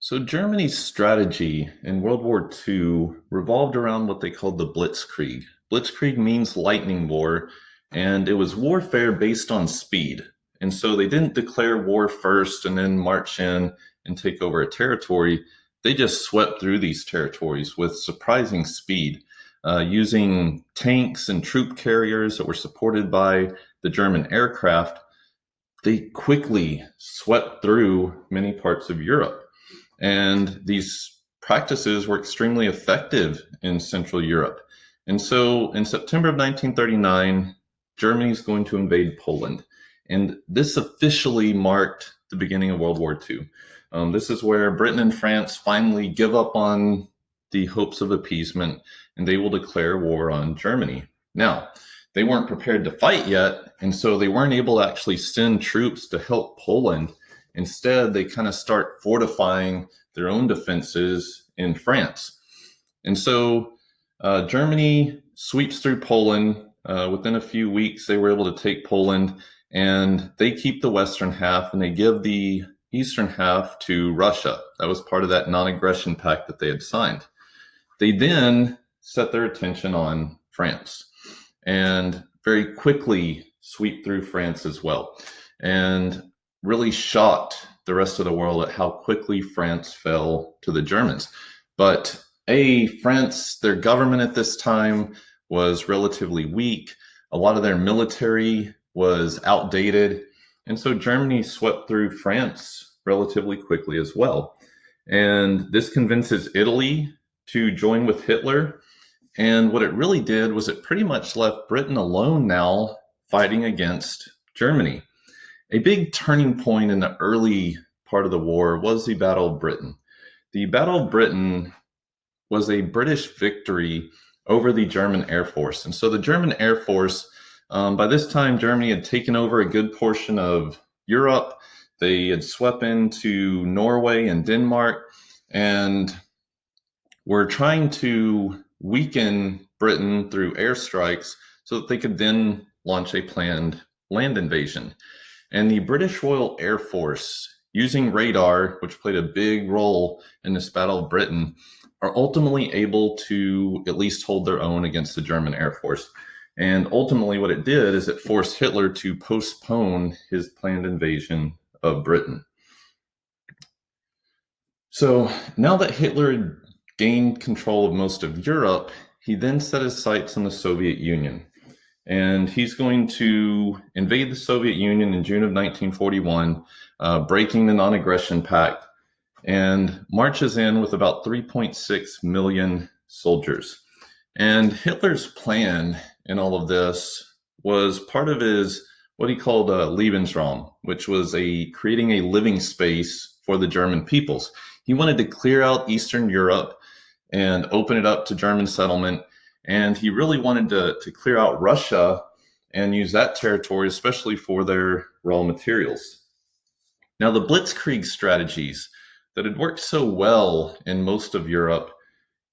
So Germany's strategy in World War II revolved around what they called the Blitzkrieg. Blitzkrieg means lightning war, and it was warfare based on speed. And so they didn't declare war first and then march in and take over a territory. They just swept through these territories with surprising speed, using tanks and troop carriers that were supported by the German aircraft. They quickly swept through many parts of Europe. And these practices were extremely effective in Central Europe. And so in September of 1939, Germany is going to invade Poland. And this officially marked the beginning of World War II. This is where Britain and France finally give up on the hopes of appeasement and they will declare war on Germany. Now, they weren't prepared to fight yet, and so they weren't able to actually send troops to help Poland. Instead, they kind of start fortifying their own defenses in France. And so Germany sweeps through Poland. Within a few weeks, they were able to take Poland, and they keep the western half and they give the eastern half to Russia. That was part of that non-aggression pact that they had signed. They then set their attention on France and very quickly sweep through France as well, and really shocked the rest of the world at how quickly France fell to the Germans. But France, their government at this time was relatively weak. A lot of their military was outdated. And so Germany swept through France relatively quickly as well. And this convinces Italy to join with Hitler. And what it really did was it pretty much left Britain alone now fighting against Germany. A big turning point in the early part of the war was the Battle of Britain. The Battle of Britain was a British victory over the German Air Force. And so the German Air Force, by this time, Germany had taken over a good portion of Europe. They had swept into Norway and Denmark and were trying to weaken Britain through airstrikes so that they could then launch a planned land invasion. And the British Royal Air Force, using radar, which played a big role in this Battle of Britain, are ultimately able to at least hold their own against the German Air Force. And ultimately what it did is it forced Hitler to postpone his planned invasion of Britain. So now that Hitler had gained control of most of Europe, he then set his sights on the Soviet Union. And he's going to invade the Soviet Union in June of 1941, breaking the non-aggression pact, and marches in with about 3.6 million soldiers. And Hitler's plan in all of this was part of his, what he called Lebensraum, which was creating a living space for the German peoples. He wanted to clear out Eastern Europe and open it up to German settlement. And he really wanted to clear out Russia and use that territory, especially for their raw materials. Now, the Blitzkrieg strategies that had worked so well in most of Europe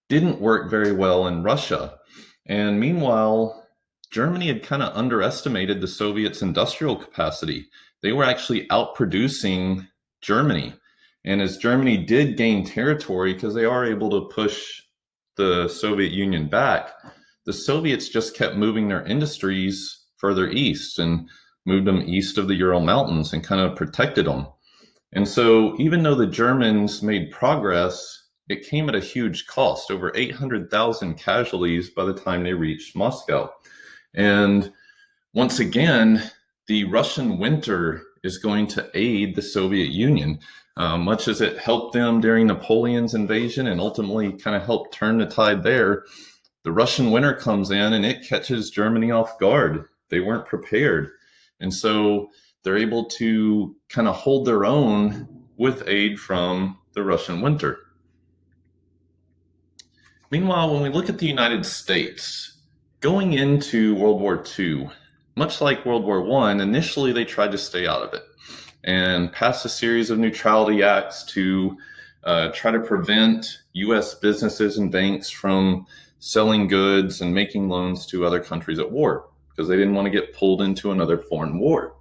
didn't work very well in Russia. And meanwhile, Germany had kind of underestimated the Soviets' industrial capacity. They were actually outproducing Germany. And as Germany did gain territory, because they are able to push the Soviet Union back, the Soviets just kept moving their industries further east and moved them east of the Ural Mountains and kind of protected them. And so even though the Germans made progress, it came at a huge cost, over 800,000 casualties by the time they reached Moscow. And once again, the Russian winter is going to aid the Soviet Union, much as it helped them during Napoleon's invasion and ultimately kind of helped turn the tide there. The Russian winter comes in and it catches Germany off guard. They weren't prepared. And so they're able to kind of hold their own with aid from the Russian winter. Meanwhile, when we look at the United States, going into World War II, much like World War I, initially they tried to stay out of it and passed a series of neutrality acts to try to prevent U.S. businesses and banks from selling goods and making loans to other countries at war because they didn't want to get pulled into another foreign war.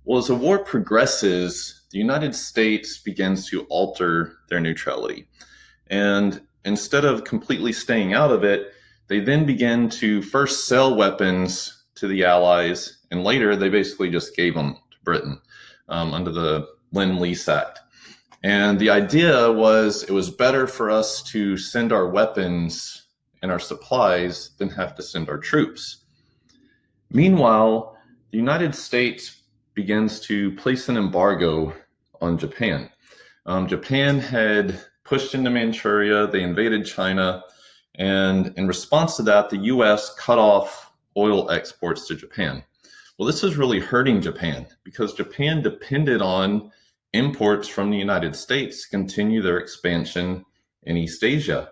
Well, as the war progresses, the United States begins to alter their neutrality. And instead of completely staying out of it, they then begin to first sell weapons to the Allies, and later they basically just gave them to Britain under the Lend-Lease Act. And the idea was it was better for us to send our weapons and our supplies than have to send our troops. Meanwhile, the United States begins to place an embargo on Japan. Japan had pushed into Manchuria, they invaded China, and in response to that, the US cut off oil exports to Japan. Well, this is really hurting Japan because Japan depended on imports from the United States to continue their expansion in East Asia.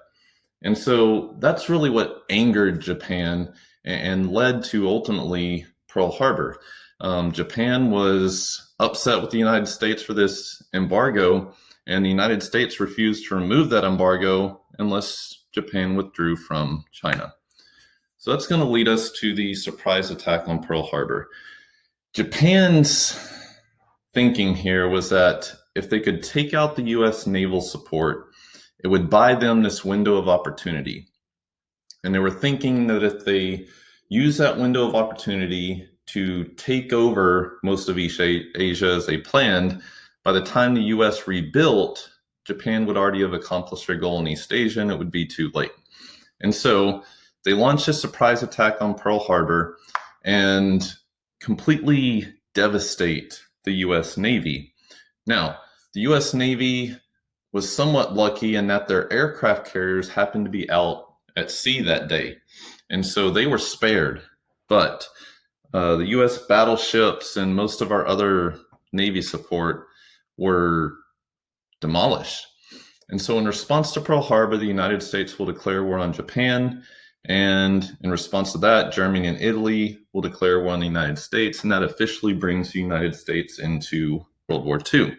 And so that's really what angered Japan and led to ultimately Pearl Harbor. Japan was upset with the United States for this embargo, and the United States refused to remove that embargo unless Japan withdrew from China. So that's going to lead us to the surprise attack on Pearl Harbor. Japan's thinking here was that if they could take out the US naval support, it would buy them this window of opportunity. And they were thinking that if they use that window of opportunity to take over most of East Asia as they planned, by the time the US rebuilt, Japan would already have accomplished their goal in East Asia and it would be too late. And so they launched a surprise attack on Pearl Harbor and completely devastate the US Navy. Now, the US Navy was somewhat lucky in that their aircraft carriers happened to be out at sea that day. And so they were spared. But the US battleships and most of our other Navy support were demolished. And so in response to Pearl Harbor, the United States will declare war on Japan. And in response to that, Germany and Italy will declare war on the United States. And that officially brings the United States into World War II.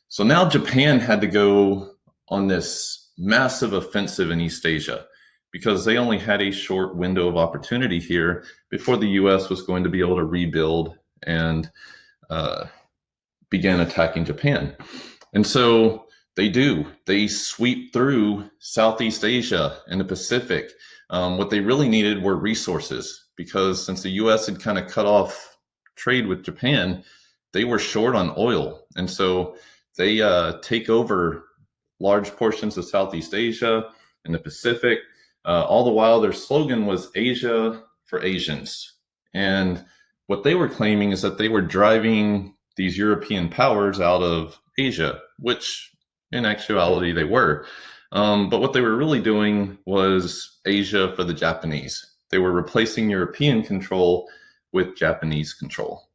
So now Japan had to go on this massive offensive in East Asia because they only had a short window of opportunity here before the US was going to be able to rebuild and begin attacking Japan. And so they do. They sweep through Southeast Asia and the Pacific. What they really needed were resources because since the US had kind of cut off trade with Japan, they were short on oil. And so they take over large portions of Southeast Asia and the Pacific. All the while, their slogan was Asia for Asians. And what they were claiming is that they were driving these European powers out of Asia, which in actuality they were. But what they were really doing was Asia for the Japanese. They were replacing European control with Japanese control.